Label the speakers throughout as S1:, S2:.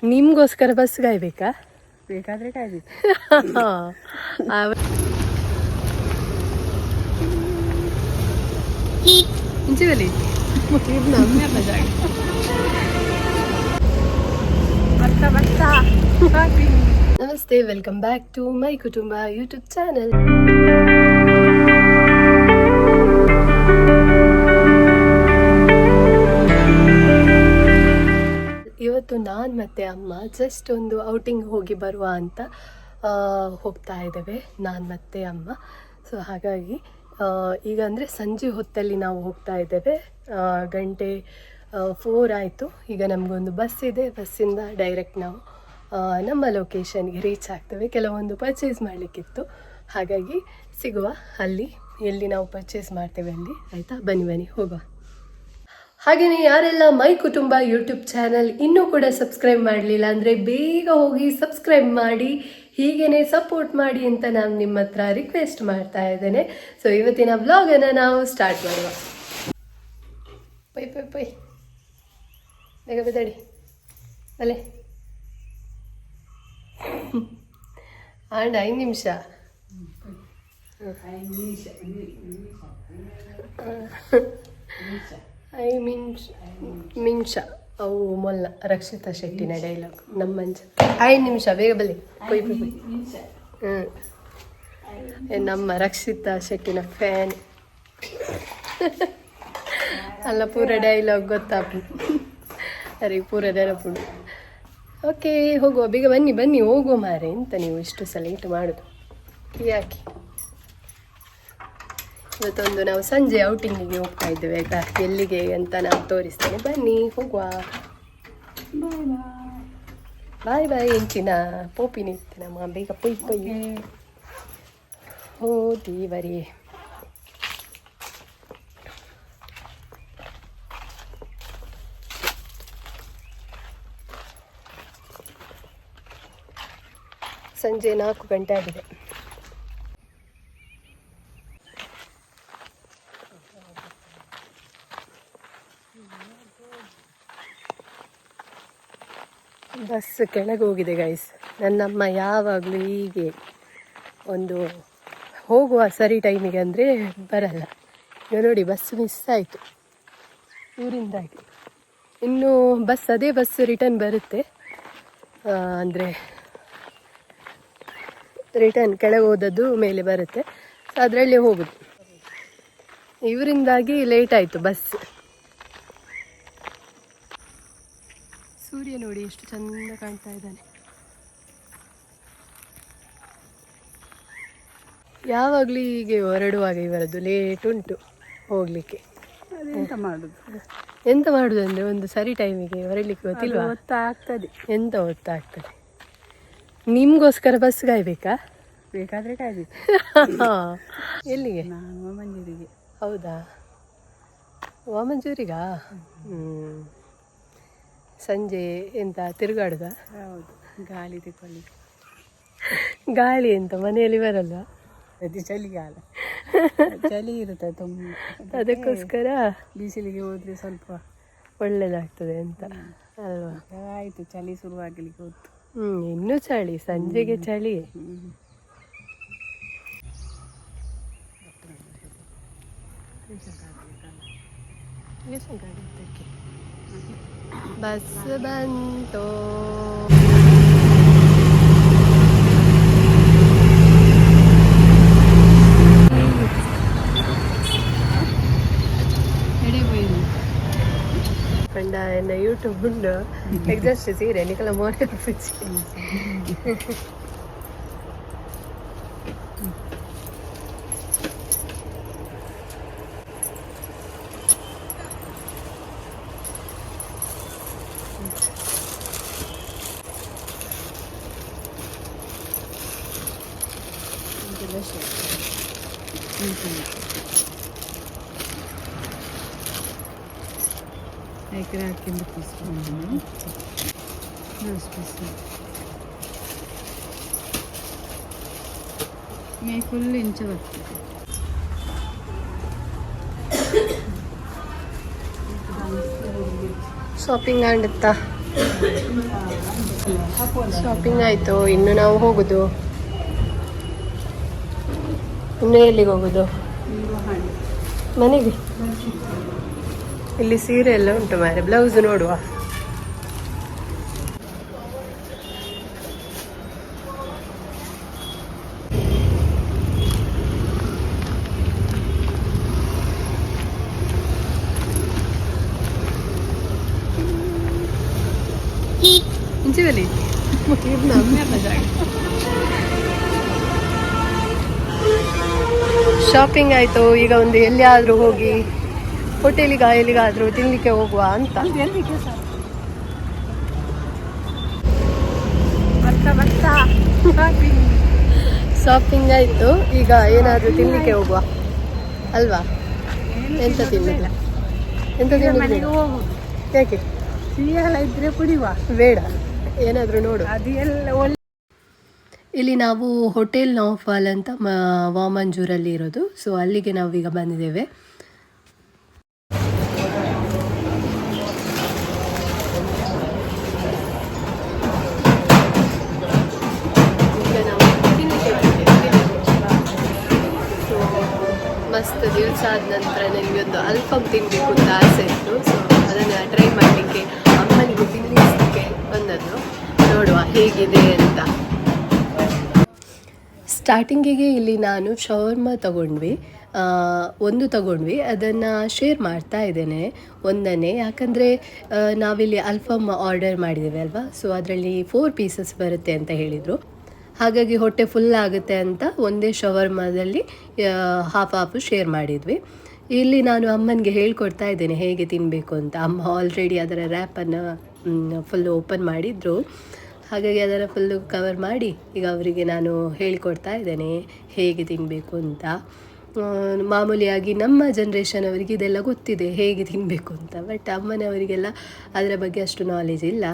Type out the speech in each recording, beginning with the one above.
S1: ನಿಮ್ಗೋಸ್ಕರ ಬಸ್ ಕಾಯ್ಬೇಕಾ?
S2: ಬೇಕಾದ್ರೆ ಕಾಯ್ಬೇಕು.
S1: ಮುಂಚೆಲಿ ನಮಸ್ತೆ, ವೆಲ್ಕಮ್ ಬ್ಯಾಕ್ ಟು ಮೈ ಕುಟುಂಬ ಯೂಟ್ಯೂಬ್ ಚಾನಲ್. ಇವತ್ತು ನಾನು ಮತ್ತು ಅಮ್ಮ ಜಸ್ಟ್ ಒಂದು ಔಟಿಂಗ್ ಹೋಗಿ ಬರುವ ಅಂತ ಹೋಗ್ತಾ ಇದ್ದೇವೆ, ನಾನು ಮತ್ತು ಅಮ್ಮ. ಸೊ ಹಾಗಾಗಿ ಈಗ ಅಂದರೆ ಸಂಜೆ ಹೊತ್ತಲ್ಲಿ ನಾವು ಹೋಗ್ತಾ ಇದ್ದೇವೆ. ಗಂಟೆ 4 ಆಯಿತು. ಈಗ ನಮಗೊಂದು ಬಸ್ ಇದೆ, ಬಸ್ಸಿಂದ ಡೈರೆಕ್ಟ್ ನಾವು ನಮ್ಮ ಲೊಕೇಶನ್ಗೆ ರೀಚ್ ಆಗ್ತೇವೆ. ಕೆಲವೊಂದು ಪರ್ಚೇಸ್ ಮಾಡಲಿಕ್ಕಿತ್ತು, ಹಾಗಾಗಿ ಸಿಗುವ ಅಲ್ಲಿ, ಎಲ್ಲಿ ನಾವು ಪರ್ಚೇಸ್ ಮಾಡ್ತೇವೆ ಅಲ್ಲಿ. ಆಯಿತಾ, ಬನ್ನಿ ಹೋಗುವ. ಹಾಗೆಯೇ ಯಾರೆಲ್ಲ ಮೈ ಕುಟುಂಬ ಯೂಟ್ಯೂಬ್ ಚಾನಲ್ ಇನ್ನೂ ಕೂಡ ಸಬ್ಸ್ಕ್ರೈಬ್ ಮಾಡಲಿಲ್ಲ ಅಂದರೆ ಬೇಗ ಹೋಗಿ ಸಬ್ಸ್ಕ್ರೈಬ್ ಮಾಡಿ, ಹೀಗೇ ಸಪೋರ್ಟ್ ಮಾಡಿ ಅಂತ ನಾನು ನಿಮ್ಮ ಹತ್ರ ರಿಕ್ವೆಸ್ಟ್ ಮಾಡ್ತಾ ಇದ್ದೇನೆ. ಸೊ ಇವತ್ತಿನ ವ್ಲಾಗನ್ನು ನಾವು ಸ್ಟಾರ್ಟ್ ಮಾಡುವ. ಪೈ ಬೇಗ ಬೆದಡಿ ಅಲ್ಲೇ ಆಂಡ್ 5 ನಿಮಿಷ ಮಿಂಶ ಅವು ಮೊಲ್ಲ ರಕ್ಷಿತಾ ಶೆಟ್ಟಿನ ಡೈಲಾಗ್. ನಮ್ಮ ಮಂಚ 5 ನಿಮಿಷ ಬೇಗ ಬಲಿ ಪೊಯ್ ನಮ್ಮ ರಕ್ಷಿತಾ ಶೆಟ್ಟಿನ ಫ್ಯಾನ್ ಅಲ್ಲ, ಪೂರ ಡೈಲಾಗ್ ಗೊತ್ತಾಪು. ಅರೆ ಪೂರ ನೆನಪುಂಡು. ಓಕೆ, ಹೋಗುವ, ಬೇಗ ಬನ್ನಿ ಹೋಗುವ ಮಾರೆ. ಎಂತ ನೀವು ಇಷ್ಟು ಸಲ ಇಟ್ಟು ಮಾಡೋದು ಯಾಕೆ? ಇವತ್ತೊಂದು ನಾವು ಸಂಜೆ ಔಟಿಂಗಿಗೆ ಹೋಗ್ತಾ ಇದ್ದೇವೆ, ಆಯಿತಾ? ಎಲ್ಲಿಗೆ ಅಂತ ನಾನು ತೋರಿಸ್ತೇನೆ, ಬನ್ನಿ ಹೋಗುವ. ಬಾಯ್ ಎಂಚಿನ ಪೋಪಿನ ಇತ್ತಿನಮ್ಮ, ಬೇಗ ಪೊಯ್ ಹೋದಿವರಿ. ಸಂಜೆ 4 ಗಂಟೆ ಆಗಿದೆ. ಬಸ್ ಕೆಳಗೆ ಹೋಗಿದೆ ಗೈಸ್. ನನ್ನಮ್ಮ ಯಾವಾಗಲೂ ಹೀಗೆ ಒಂದು ಹೋಗುವ ಸರಿ ಟೈಮಿಗೆ ಅಂದರೆ ಬರಲ್ಲ. ಈಗ ನೋಡಿ, ಬಸ್ ಮಿಸ್ ಆಯಿತು ಊರಿಂದಾಗಿ. ಇನ್ನು ಅದೇ ಬಸ್ ರಿಟರ್ನ್ ಬರುತ್ತೆ, ಅಂದರೆ ರಿಟರ್ನ್ ಕೆಳಗೆ ಹೋದದ್ದು ಮೇಲೆ ಬರುತ್ತೆ, ಅದರಲ್ಲಿ ಹೋಗುದು. ಇವರಿಂದಾಗಿ ಲೇಟ್ ಆಯಿತು ಬಸ್. ಸೂರ್ಯ ನೋಡಿ ಎಷ್ಟು ಚಂದ ಕಾಣ್ತಾ ಇದ್ದಾನೆ. ಯಾವಾಗಲೂ ಹೀಗೆ ಹೊರಡುವಾಗ ಇವರದ್ದು ಲೇಟ್ ಉಂಟು ಹೋಗ್ಲಿಕ್ಕೆ. ಎಂತ ಮಾಡುದು ಅಂದರೆ ಒಂದು ಸರಿ ಟೈಮಿಗೆ ಹೊರಡ್ಲಿಕ್ಕೆ ಗೊತ್ತಿಲ್ವಾ?
S2: ಗೊತ್ತಾಗ್ತದೆ.
S1: ಎಂತ ಗೊತ್ತಾಗ್ತದೆ? ನಿಮ್ಗೋಸ್ಕರ ಬಸ್ ಕಾಯ್ಬೇಕಾ?
S2: ಬೇಕಾದ್ರೆ ಕಾಯ್ಬೇಕು.
S1: ಎಲ್ಲಿಗೆ?
S2: ನಾನು ಮಂಜೂರಿಗೆ.
S1: ಹೌದಾ, ವಾಮಂಜೂರಿಗಾ? ಸಂಜೆ ಎಂತ ತಿರುಗಾಡುದ?
S2: ಹೌದು, ಗಾಳಿ ತಗೊಳ್ಳಿ.
S1: ಗಾಳಿ ಎಂತ ಮನೆಯಲ್ಲಿ ಬರಲ್ವಾ?
S2: ಅದು ಚಳಿಗಾಲ, ಚಳಿ ಇರುತ್ತೆ ತುಂಬ,
S1: ಅದಕ್ಕೋಸ್ಕರ
S2: ಬಿಸಿಲಿಗೆ ಹೋದ್ರೆ ಸ್ವಲ್ಪ
S1: ಒಳ್ಳೇದಾಗ್ತದೆ ಅಂತ ಅಲ್ವಾ?
S2: ಆಯಿತು, ಚಳಿ ಶುರುವಾಗಲಿಕ್ಕೆ ಹೊತ್ತು.
S1: ಇನ್ನೂ ಚಳಿ, ಸಂಜೆಗೆ ಚಳಿ. ಬಸ್ ಬಂತು. ಪಂಡ ಎನ್ನ ಯೂಟ್ಯೂಬ್ ಉಂಡು ಎಕ್ಸಾಸ್ಟ್ ಸೀರೆ ನಿಕಲ ಮೋನೆ ಪುಚ್ಚಿ
S2: ఇక్కడ కింద తీసుకున్నాను. మీ ఫుల్ ఇంచ వస్తుంది.
S1: ಶಾಪಿಂಗ್ ಆಂಡುತ್ತಾ ಶಾಪಿಂಗ್ ಆಯಿತು, ಇನ್ನು ನಾವು ಹೋಗೋದು. ಇನ್ನು ಎಲ್ಲಿಗೆ ಹೋಗೋದು? ಮನೆಗೆ. ಇಲ್ಲಿ ಸೀರೆ ಎಲ್ಲ ಉಂಟು ಮಾರೆ, ಬ್ಲೌಸ್ ನೋಡುವ. ಶಾಪಿಂಗ್ ಆಯಿತು, ಈಗ ಒಂದು ಎಲ್ಲಿಯಾದರೂ ಹೋಗಿ ಎಲ್ಲಿಗಾದರೂ ತಿನ್ಲಿಕ್ಕೆ ಹೋಗುವ ಅಂತ. ಶಾಪಿಂಗ್ ಆಯಿತು, ಈಗ ಏನಾದರೂ ತಿನ್ಲಿಕ್ಕೆ ಹೋಗುವ ಅಲ್ವಾ? ಎಂತ ತಿನ್ಲಿಲ್ಲ? ಎಂತ ತಿನ್ಲಿಕ್ಕೆ? ಯಾಕೆ?
S2: ಇದ್ರೆ ಕುಡಿಯುವ
S1: ಬೇಡ, ಏನಾದರೂ ನೋಡು.
S2: ಅದೆಲ್ಲ
S1: ಇಲ್ಲಿ ನಾವು ಹೋಟೆಲ್ ನೌಫಾಲ್ ಅಂತ ವಾಮಂಜೂರಲ್ಲಿ ಇರೋದು. ಸೊ ಅಲ್ಲಿಗೆ ನಾವೀಗ ಬಂದಿದ್ದೇವೆ. ಮಸ್ತ್ ದಿವಸ ಆದ ನಂತರ ನನಗೆ ಒಂದು ಅಲ್ಫಮ್ ತಿನ್ನಬೇಕು ಅಂತ ಆಸೆ ಇತ್ತು. ಸೊ ಅದನ್ನು ಟ್ರೈ ಮಾಡಲಿಕ್ಕೆ ಅಮ್ಮನಿಗೆ ತಿನ್ನಿಸಲಿಕ್ಕೆ ಬಂದದ್ದು. ನೋಡುವ ಹೇಗಿದೆ ಅಂತ. ಸ್ಟಾರ್ಟಿಂಗಿಗೆ ಇಲ್ಲಿ ನಾನು ಶವರ್ಮ ತಗೊಂಡ್ವಿ, ಅದನ್ನು ಶೇರ್ ಮಾಡ್ತಾ ಇದ್ದೇನೆ ಒಂದನ್ನೇ. ಯಾಕಂದರೆ ನಾವಿಲ್ಲಿ ಅಲ್ಫಮ್ ಆರ್ಡರ್ ಮಾಡಿದ್ದೇವೆ ಅಲ್ವಾ, ಸೊ ಅದರಲ್ಲಿ 4 ಪೀಸಸ್ ಬರುತ್ತೆ ಅಂತ ಹೇಳಿದರು. ಹಾಗಾಗಿ ಹೊಟ್ಟೆ ಫುಲ್ ಆಗುತ್ತೆ ಅಂತ ಒಂದೇ ಶವರ್ಮದಲ್ಲಿ ಹಾಫ್ ಶೇರ್ ಮಾಡಿದ್ವಿ. ಇಲ್ಲಿ ನಾನು ಅಮ್ಮನಿಗೆ ಹೇಳ್ಕೊಡ್ತಾ ಇದ್ದೇನೆ ಹೇಗೆ ತಿನ್ನಬೇಕು ಅಂತ. ಅಮ್ಮ ಆಲ್ರೆಡಿ ಅದರ ರ್ಯಾಪನ್ನು ಫುಲ್ಲು ಓಪನ್ ಮಾಡಿದರು. ಹಾಗಾಗಿ ಅದನ್ನು ಫುಲ್ಲು ಕವರ್ ಮಾಡಿ ಈಗ ಅವರಿಗೆ ನಾನು ಹೇಳ್ಕೊಡ್ತಾ ಇದ್ದೇನೆ ಹೇಗೆ ತಿನ್ನಬೇಕು ಅಂತ. ಮಾಮೂಲಿಯಾಗಿ ನಮ್ಮ ಜನ್ರೇಷನ್ ಅವರಿಗೆ ಇದೆಲ್ಲ ಗೊತ್ತಿದೆ ಹೇಗೆ ತಿನ್ನಬೇಕು ಅಂತ, ಬಟ್ ಅಮ್ಮನವರಿಗೆಲ್ಲ ಅದರ ಬಗ್ಗೆ ಅಷ್ಟು ನಾಲೆಜ್ ಇಲ್ಲ.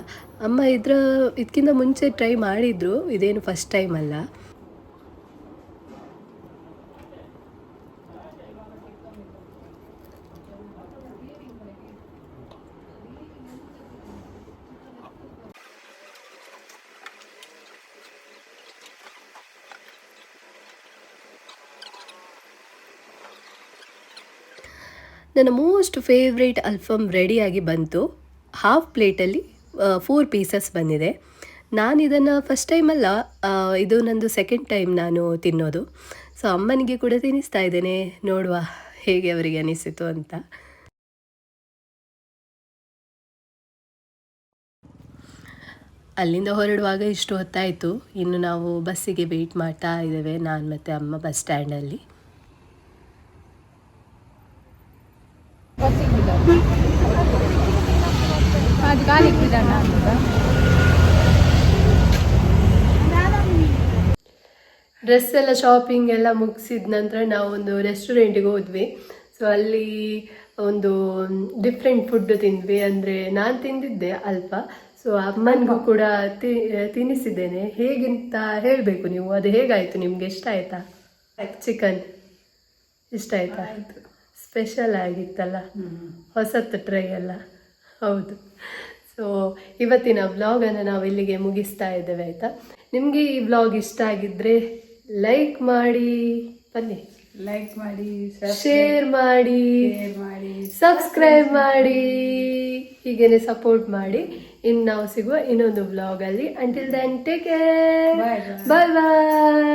S1: ಅಮ್ಮ ಇದಕ್ಕಿಂತ ಮುಂಚೆ ಟ್ರೈ ಮಾಡಿದರು, ಇದೇನು ಫಸ್ಟ್ ಟೈಮ್ ಅಲ್ಲ. ನನ್ನ ಮೋಸ್ಟ್ ಫೇವ್ರೇಟ್ ಅಲ್ಫಮ್ ರೆಡಿಯಾಗಿ ಬಂತು. ಹಾಫ್ ಪ್ಲೇಟಲ್ಲಿ 4 ಪೀಸಸ್ ಬಂದಿದೆ. ನಾನು ಇದನ್ನು ಫಸ್ಟ್ ಟೈಮಲ್ಲ, ಇದು ನಂದು ಸೆಕೆಂಡ್ ಟೈಮ್ ನಾನು ತಿನ್ನೋದು. ಸೊ ಅಮ್ಮನಿಗೆ ಕೂಡ ತಿನ್ನಿಸ್ತಾ ಇದ್ದೇನೆ, ನೋಡುವ ಹೇಗೆ ಅವರಿಗೆ ಅನಿಸಿತು ಅಂತ. ಅಲ್ಲಿಂದ ಹೊರಡುವಾಗ ಇಷ್ಟು ಹೊತ್ತಾಯಿತು. ಇನ್ನು ನಾವು ಬಸ್ಸಿಗೆ ವೆಯ್ಟ್ ಮಾಡ್ತಾ ಇದ್ದೇವೆ, ನಾನು ಮತ್ತು ಅಮ್ಮ ಬಸ್ ಸ್ಟ್ಯಾಂಡಲ್ಲಿ. ಡ್ರೆಸ್ ಎಲ್ಲ ಶಾಪಿಂಗ್ ಎಲ್ಲ ಮುಗಿಸಿದ ನಂತರ ನಾವು ಒಂದು ರೆಸ್ಟೋರೆಂಟಿಗೆ ಹೋದ್ವಿ. ಸೊ ಅಲ್ಲಿ ಒಂದು ಡಿಫ್ರೆಂಟ್ ಫುಡ್ ತಿಂದ್ವಿ. ಅಂದರೆ ನಾನು ತಿಂದಿದ್ದೆ ಅಲ್ಪ, ಸೊ ಅಮ್ಮನಿಗೂ ಕೂಡ ತಿನ್ನಿಸಿದ್ದೇನೆ. ಹೇಗಿಂತ ಹೇಳಬೇಕು ನೀವು, ಅದು ಹೇಗಾಯಿತು ನಿಮಗೆ? ಇಷ್ಟ ಆಯಿತಾ? ಚಿಕನ್ ಇಷ್ಟ ಆಯಿತಾ? ಸ್ಪೆಷಲ್ ಆಗಿತ್ತಲ್ಲ, ಹೊಸತ್ತು ಟ್ರೈ ಅಲ್ಲ. ಹೌದು. ಸೊ ಇವತ್ತಿನ ವ್ಲಾಗನ್ನು ನಾವು ಇಲ್ಲಿಗೆ ಮುಗಿಸ್ತಾ ಇದ್ದೇವೆ, ಆಯಿತಾ? ನಿಮಗೆ ಈ ವ್ಲಾಗ್ ಇಷ್ಟ ಆಗಿದ್ದರೆ ಲೈಕ್ ಮಾಡಿ, ಬನ್ನಿ
S2: ಲೈಕ್ ಮಾಡಿ,
S1: ಶೇರ್ ಮಾಡಿ, ಸಬ್ಸ್ಕ್ರೈಬ್ ಮಾಡಿ, ಹೀಗೇನೆ ಸಪೋರ್ಟ್ ಮಾಡಿ. ಇನ್ನು ನಾವು ಸಿಗುವ ಇನ್ನೊಂದು ವ್ಲಾಗಲ್ಲಿ. ಅಂಟಿಲ್ ದೆನ್ ಟೇಕ್ ಕೇರ್, ಬಾಯ್ ಬಾಯ್.